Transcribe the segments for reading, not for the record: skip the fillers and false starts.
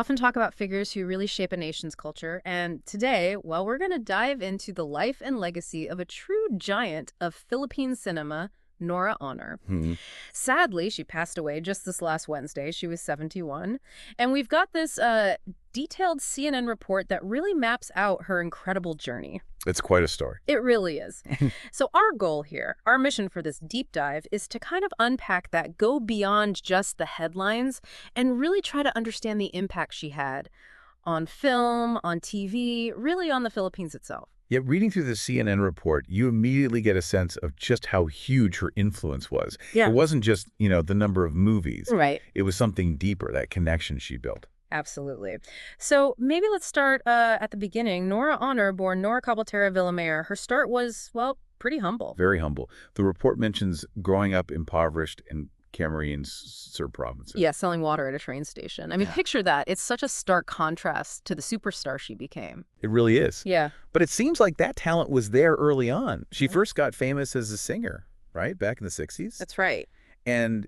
often talk about figures who really shape a nation's culture, and today, well, we're going to dive into the life and legacy of a true giant of Philippine cinema, Nora Aunor. Hmm. Sadly, she passed away just this last Wednesday. She was 71. And we've got this detailed CNN report that really maps out her incredible journey. It's quite a story. It really is. So our goal here, our mission for this deep dive, is to kind of unpack that, go beyond just the headlines, and really try to understand the impact she had on film, on TV, really on the Philippines itself. Yet reading through the CNN report, you immediately get a sense of just how huge her influence was. Yeah. It wasn't just, the number of movies. Right. It was something deeper, that connection she built. Absolutely. So maybe let's start at the beginning. Nora Aunor, born Nora Cabaltera Villamayor, her start was, well, pretty humble. Very humble. The report mentions growing up impoverished in Camarines provinces. Yeah, selling water at a train station. I mean, Yeah. picture that. It's such a stark contrast to the superstar she became. It really is. Yeah. But it seems like that talent was there early on. She first got famous as a singer, right, back in the 60s. That's right. And,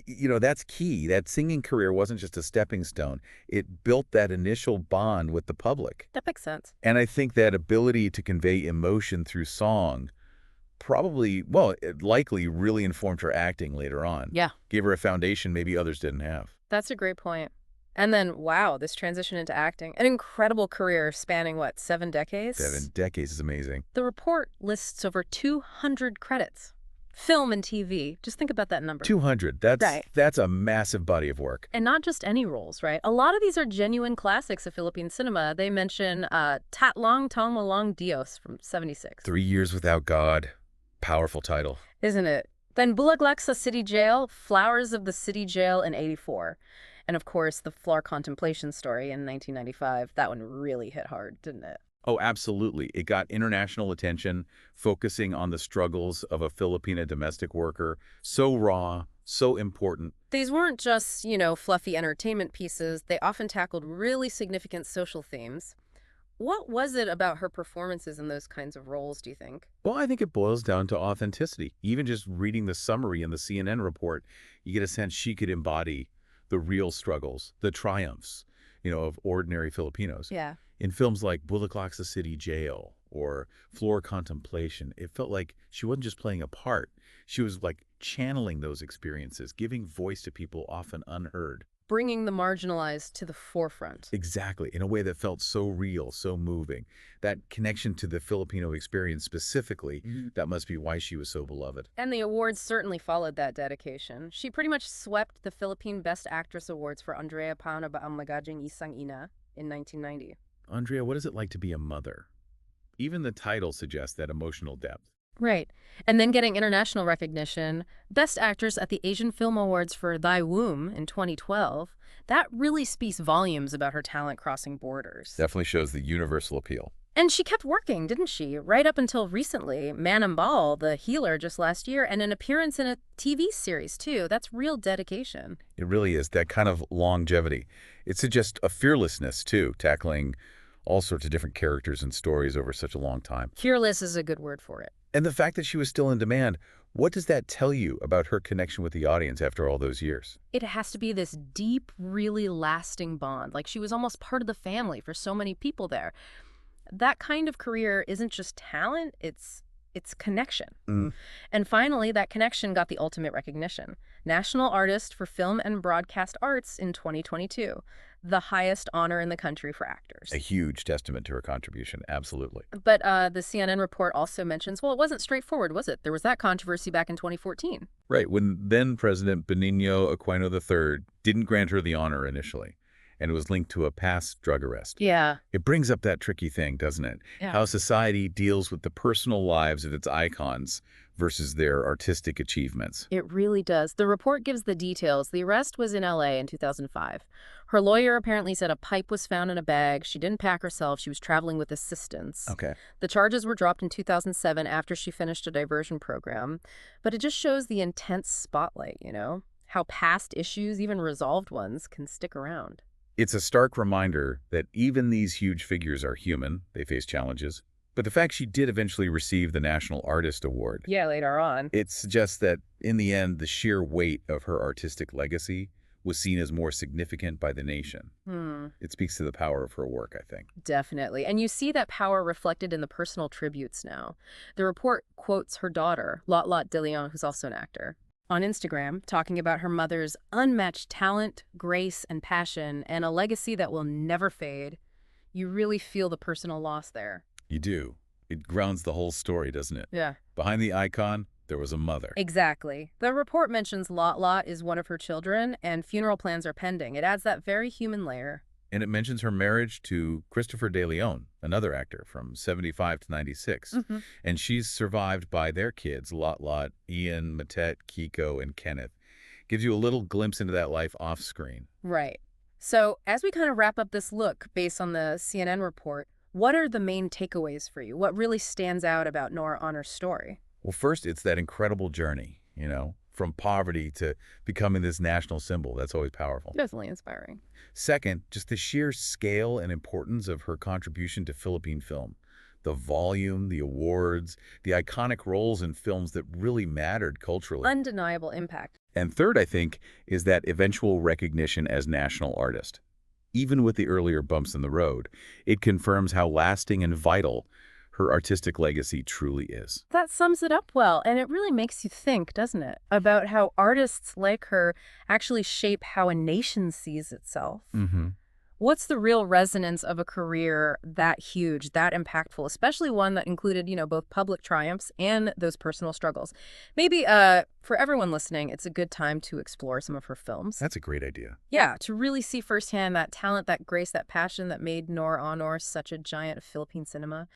that's key. That singing career wasn't just a stepping stone. It built that initial bond with the public. That makes sense. And I think that ability to convey emotion through song probably, well, it likely really informed her acting later on. Yeah. Gave her a foundation maybe others didn't have. That's a great point. And then, wow, this transition into acting. An incredible career spanning, what, 7 decades? 7 decades is amazing. The report lists over 200 credits. Film and TV. Just think about that number. 200. Right. That's a massive body of work. And not just any roles, right? A lot of these are genuine classics of Philippine cinema. They mention Tatlong Tongmalong Dios from 76. 3 Years Without God. Powerful title. Isn't it? Then Bulaklak sa City Jail, Flowers of the City Jail in 84. And of course, the Floor Contemplation Story in 1995. That one really hit hard, didn't it? Oh, absolutely. It got international attention, focusing on the struggles of a Filipina domestic worker. So raw, so important. These weren't just, fluffy entertainment pieces. They often tackled really significant social themes. What was it about her performances in those kinds of roles, do you think? Well, I think it boils down to authenticity. Even just reading the summary in the CNN report, you get a sense she could embody the real struggles, the triumphs, of ordinary Filipinos. Yeah. In films like Bulaklak sa City Jail or Floor Contemplation, it felt like she wasn't just playing a part. She was like channeling those experiences, giving voice to people often unheard. Bringing the marginalized to the forefront. Exactly, in a way that felt so real, so moving. That connection to the Filipino experience specifically, that must be why she was so beloved. And the awards certainly followed that dedication. She pretty much swept the Philippine Best Actress Awards for Andrea Paano ba ang Magaging Isang Ina in 1990. Andrea, what is it like to be a mother? Even the title suggests that emotional depth. Right. And then getting international recognition, Best Actress at the Asian Film Awards for Thy Womb in 2012, that really speaks volumes about her talent crossing borders. Definitely shows the universal appeal. And she kept working, didn't she? Right up until recently. Manambal, the healer, just last year, and an appearance in a TV series, too. That's real dedication. It really is, that kind of longevity. It suggests a fearlessness, too, tackling all sorts of different characters and stories over such a long time. Fearless is a good word for it. And the fact that she was still in demand, what does that tell you about her connection with the audience after all those years? It has to be this deep, really lasting bond. Like she was almost part of the family for so many people there. That kind of career isn't just talent, it's connection. And finally, that connection got the ultimate recognition. National Artist for Film and Broadcast Arts in 2022. The highest honor in the country for actors. A huge testament to her contribution, absolutely. But the CNN report also mentions, well, it wasn't straightforward, was it? There was that controversy back in 2014. Right, when then-President Benigno Aquino III didn't grant her the honor initially, and it was linked to a past drug arrest. Yeah. It brings up that tricky thing, doesn't it? Yeah. How society deals with the personal lives of its icons versus their artistic achievements. It really does. The report gives the details. The arrest was in LA in 2005. Her lawyer apparently said a pipe was found in a bag. She didn't pack herself. She was traveling with assistants. Okay. The charges were dropped in 2007 after she finished a diversion program. But it just shows the intense spotlight, how past issues, even resolved ones, can stick around. It's a stark reminder that even these huge figures are human. They face challenges. But the fact she did eventually receive the National Artist Award, Yeah, later on. it suggests that, in the end, the sheer weight of her artistic legacy was seen as more significant by the nation. Hmm. It speaks to the power of her work, I think. Definitely. And you see that power reflected in the personal tributes now. The report quotes her daughter, Lot de Leon, who's also an actor, on Instagram, talking about her mother's unmatched talent, grace, and passion, and a legacy that will never fade. You really feel the personal loss there. You do. It grounds the whole story, doesn't it? Yeah. Behind the icon, there was a mother. Exactly. The report mentions Lot is one of her children, and funeral plans are pending. It adds that very human layer. And it mentions her marriage to Christopher de Leon, another actor from 75 to 96. Mm-hmm. And she's survived by their kids, Lot, Ian, Matet, Kiko, and Kenneth. Gives you a little glimpse into that life off screen. Right. So as we kind of wrap up this look based on the CNN report, what are the main takeaways for you? What really stands out about Nora Aunor's story? Well, first, it's that incredible journey, from poverty to becoming this national symbol. That's always powerful. Definitely inspiring. Second, just the sheer scale and importance of her contribution to Philippine film. The volume, the awards, the iconic roles in films that really mattered culturally. Undeniable impact. And third, I think, is that eventual recognition as national artist. Even with the earlier bumps in the road, it confirms how lasting and vital her artistic legacy truly is. That sums it up well, and it really makes you think, doesn't it, about how artists like her actually shape how a nation sees itself. Mm-hmm. What's the real resonance of a career that huge, that impactful, especially one that included, both public triumphs and those personal struggles? Maybe for everyone listening, it's a good time to explore some of her films. That's a great idea. Yeah, to really see firsthand that talent, that grace, that passion that made Nora Aunor such a giant of Philippine cinema.